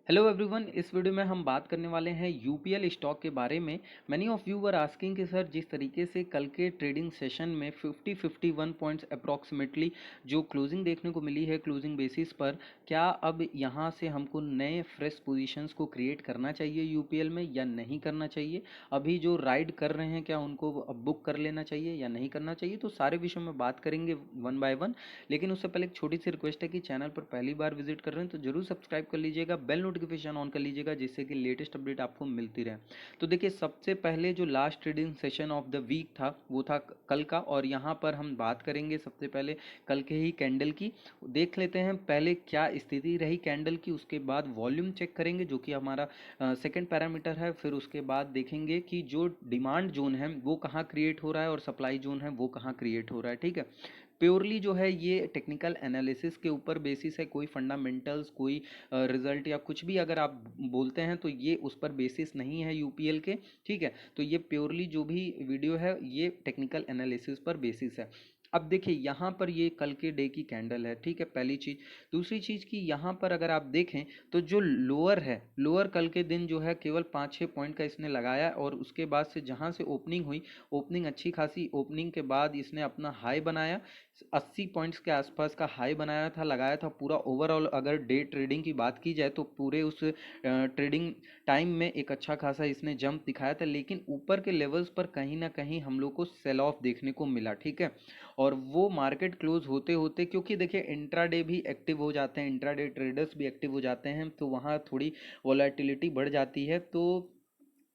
Hello everyone, इस video में हम बात करने वाले हैं यूपीएल स्टॉक के बारे में। Many of you were asking कि सर जिस तरीके से कल के ट्रेडिंग सेशन में 51 पॉइंट्स अप्रॉक्सीमेटली जो क्लोजिंग देखने को मिली है क्लोजिंग बेसिस पर, क्या अब यहाँ से हमको नए फ्रेश पोजीशंस को क्रिएट करना चाहिए यूपीएल में या नहीं करना चाहिए। अभी जो राइड कर रहे हैं क्या उनको अब बुक कर लेना चाहिए या नहीं करना चाहिए, तो सारे विषयों में बात करेंगे वन बाय वन। लेकिन उससे पहले एक छोटी सी रिक्वेस्ट है कि चैनल पर पहली बार विजिट कर रहे हैं तो जरूर सब्सक्राइब कर लीजिएगा, बेल नोटिफिकेशन ऑन कर लीजिएगा जिससे कि लेटेस्ट अपडेट आपको मिलती रहे। तो देखिए, सबसे पहले जो last trading session of the week था वो था कल का, और यहाँ पर हम बात करेंगे सबसे पहले कल के ही कैंडल की। देख लेते हैं पहले क्या स्थिति रही कैंडल की, उसके बाद वॉल्यूम चेक करेंगे जो कि हमारा सेकंड पैरामीटर है। फिर उसके बाद देखेंगे कि जो डिमांड जोन है वो कहाँ क्रिएट हो रहा है और सप्लाई जोन है वो कहाँ क्रिएट हो रहा है। ठीक है, प्योरली जो है ये टेक्निकल एनालिसिस के ऊपर बेसिस है, कोई फंडामेंटल्स कोई रिजल्ट या कुछ भी अगर आप बोलते हैं तो ये उस पर बेसिस नहीं है यूपीएल के। ठीक है, तो ये प्योरली जो भी वीडियो है ये टेक्निकल एनालिसिस पर बेसिस है। अब देखिए यहाँ पर ये कल के डे की कैंडल है। ठीक है, पहली चीज़। दूसरी चीज़ कि यहाँ पर अगर आप देखें तो जो लोअर है, लोअर कल के दिन जो है केवल 5-6 पॉइंट का इसने लगाया, और उसके बाद से जहाँ से ओपनिंग हुई, ओपनिंग अच्छी खासी, ओपनिंग के बाद इसने अपना हाई बनाया, 80 पॉइंट्स के आसपास का हाई बनाया था, लगाया था पूरा। ओवरऑल अगर डे ट्रेडिंग की बात की जाए तो पूरे उस ट्रेडिंग टाइम में एक अच्छा खासा इसने जंप दिखाया था, लेकिन ऊपर के लेवल्स पर कहीं ना कहीं हम लोग को सेल ऑफ देखने को मिला। ठीक है, और वो मार्केट क्लोज होते होते, क्योंकि देखिए इंट्राडे भी एक्टिव हो जाते हैं, इंट्राडे ट्रेडर्स भी एक्टिव हो जाते हैं, तो वहाँ थोड़ी वोलेटिलिटी बढ़ जाती है। तो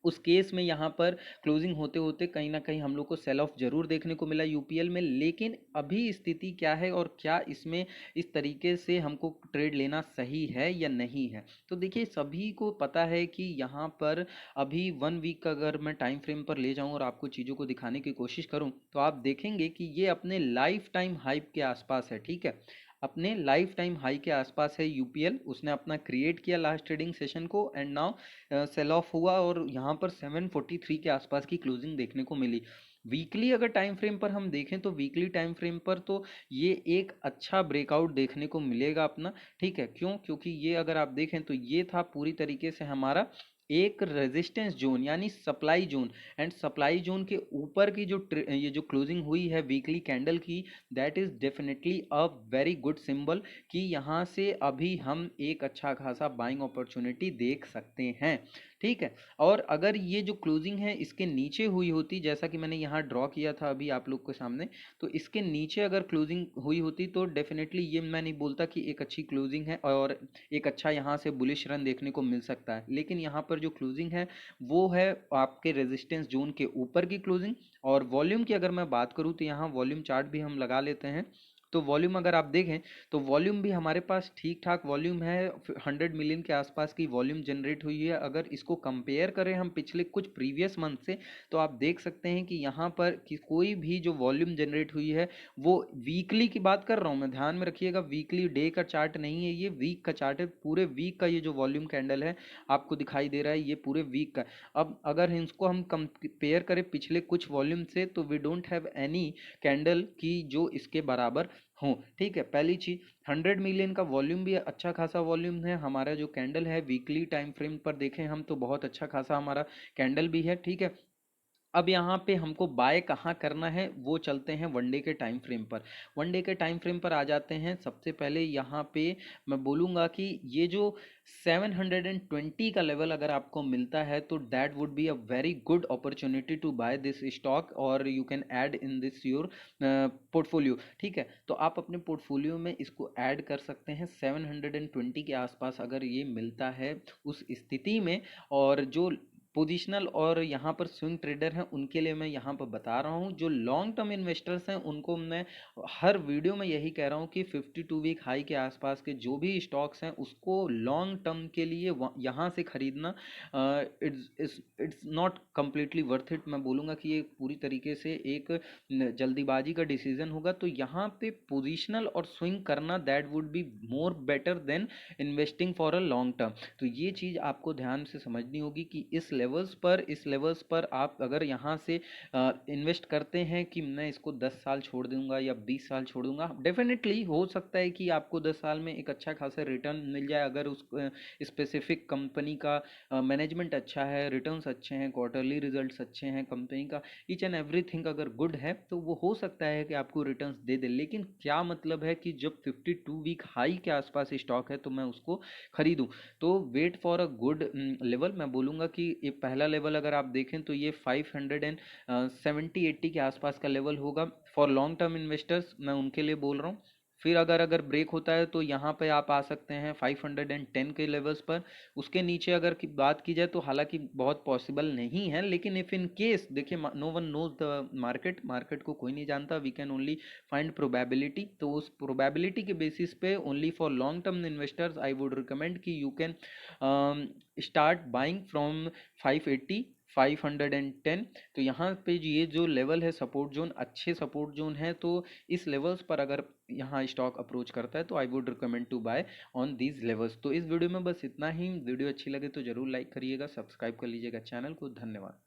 उस केस में यहाँ पर क्लोजिंग होते होते कहीं ना कहीं हम लोग को सेल ऑफ जरूर देखने को मिला यूपीएल में। लेकिन अभी स्थिति क्या है और क्या इसमें इस तरीके से हमको ट्रेड लेना सही है या नहीं है, तो देखिए सभी को पता है कि यहाँ पर अभी 1 वीक का अगर मैं टाइम फ्रेम पर ले जाऊँ और आपको चीज़ों को दिखाने की कोशिश करूँ तो आप देखेंगे कि ये अपने लाइफ टाइम हाइप के आसपास है। ठीक है, अपने लाइफ टाइम हाई के आसपास है यूपीएल, उसने अपना क्रिएट किया लास्ट ट्रेडिंग सेशन को, एंड नाउ सेल ऑफ हुआ और यहाँ पर 743 के आसपास की क्लोजिंग देखने को मिली। वीकली अगर टाइम फ्रेम पर हम देखें तो वीकली टाइम फ्रेम पर तो ये एक अच्छा ब्रेकआउट देखने को मिलेगा अपना। ठीक है, क्यों? क्योंकि ये अगर आप देखें तो ये था पूरी तरीके से हमारा एक रेजिस्टेंस जोन यानी supply zone, and supply zone के ऊपर की जो ये जो क्लोजिंग हुई है वीकली कैंडल की, that is definitely a very good symbol कि यहाँ से अभी हम एक अच्छा खासा बाइंग अपॉर्चुनिटी देख सकते हैं। ठीक है, और अगर ये जो क्लोजिंग है इसके नीचे हुई होती, जैसा कि मैंने यहाँ ड्रॉ किया था अभी आप लोग के सामने, तो इसके नीचे अगर क्लोजिंग हुई होती तो डेफिनेटली ये मैं नहीं बोलता कि एक अच्छी क्लोजिंग है और एक अच्छा यहाँ से बुलिश रन देखने को मिल सकता है। लेकिन यहाँ पर जो क्लोजिंग है वो है आपके रेजिस्टेंस जोन के ऊपर की क्लोजिंग। और वॉल्यूम की अगर मैं बात करूँ तो यहाँ वॉल्यूम चार्ट भी हम लगा लेते हैं, तो वॉल्यूम अगर आप देखें तो वॉल्यूम भी हमारे पास ठीक ठाक वॉल्यूम है, 100 मिलियन के आसपास की वॉल्यूम जनरेट हुई है। अगर इसको कंपेयर करें हम पिछले कुछ प्रीवियस मंथ से, तो आप देख सकते हैं कि यहाँ पर कि कोई भी जो वॉल्यूम जनरेट हुई है वो वीकली की बात कर रहा हूँ मैं, ध्यान में रखिएगा, वीकली डे का चार्ट नहीं है, ये वीक का चार्ट है। पूरे वीक का ये जो वॉल्यूम कैंडल है आपको दिखाई दे रहा है, ये पूरे वीक का। अब अगर इसको हम कंपेयर करें पिछले कुछ वॉल्यूम से, तो we don't have any candle की जो इसके बराबर हो। ठीक है, पहली चीज, 100 मिलियन का वॉल्यूम भी अच्छा खासा वॉल्यूम है। हमारा जो कैंडल है वीकली टाइम फ्रेम पर देखें हम तो बहुत अच्छा खासा हमारा कैंडल भी है। ठीक है, अब यहाँ पे हमको बाय कहाँ करना है वो चलते हैं वनडे के टाइम फ्रेम पर। वनडे के टाइम फ्रेम पर आ जाते हैं। सबसे पहले यहाँ पे मैं बोलूँगा कि ये जो 720 का लेवल अगर आपको मिलता है तो that would be a very good opportunity to buy this stock, और you can add in this your portfolio. ठीक है, तो आप अपने पोर्टफोलियो में इसको ऐड कर सकते हैं 720 के आसपास अगर ये मिलता है उस स्थिति में। और जो पोजिशनल और यहाँ पर स्विंग ट्रेडर हैं उनके लिए मैं यहाँ पर बता रहा हूँ, जो लॉन्ग टर्म इन्वेस्टर्स हैं उनको मैं हर वीडियो में यही कह रहा हूँ कि 52 वीक हाई के आसपास के जो भी स्टॉक्स हैं उसको लॉन्ग टर्म के लिए यहाँ से खरीदना it's not completely worth it. मैं बोलूँगा कि ये पूरी तरीके से एक जल्दीबाजी का डिसीजन होगा। तो यहाँ पे पोजिशनल और स्विंग करना that would be more better than investing for a long term. तो ये चीज़ आपको ध्यान से समझनी होगी कि इस लेवल्स पर आप अगर यहाँ से इन्वेस्ट करते हैं कि मैं इसको 10 साल छोड़ दूंगा या 20 साल छोड़ दूंगा, डेफिनेटली हो सकता है कि आपको 10 साल में एक अच्छा खासा रिटर्न मिल जाए अगर उस स्पेसिफिक कंपनी का मैनेजमेंट अच्छा है, रिटर्न्स अच्छे हैं, क्वार्टरली रिजल्ट्स अच्छे हैं, कंपनी का ईच एंड एवरीथिंग अगर गुड है तो वो हो सकता है कि आपको रिटर्न्स दे दे। लेकिन क्या मतलब है कि जब 52 वीक हाई के आसपास स्टॉक है तो मैं उसको खरीदूं? तो wait for a good level. मैं बोलूँगा कि ये पहला लेवल अगर आप देखें तो ये 570-80 के आसपास का लेवल होगा फॉर लॉन्ग टर्म इन्वेस्टर्स, मैं उनके लिए बोल रहा हूँ। फिर अगर ब्रेक होता है तो यहाँ पे आप आ सकते हैं 510 के लेवल्स पर। उसके नीचे अगर की बात की जाए तो हालांकि बहुत पॉसिबल नहीं है, लेकिन इफ़ इन केस, देखिए no one knows the market, market को कोई नहीं जानता, we can only find probability. तो उस प्रोबेबिलिटी के बेसिस पे only for long term investors I would recommend कि you can start buying from 580 510। तो यहाँ पे ये जो लेवल है सपोर्ट जोन, अच्छे सपोर्ट जोन है, तो इस लेवल्स पर अगर यहाँ स्टॉक अप्रोच करता है तो I would recommend to buy on these levels. तो इस वीडियो में बस इतना ही। वीडियो अच्छी लगे तो जरूर लाइक करिएगा, सब्सक्राइब कर लीजिएगा चैनल को। धन्यवाद।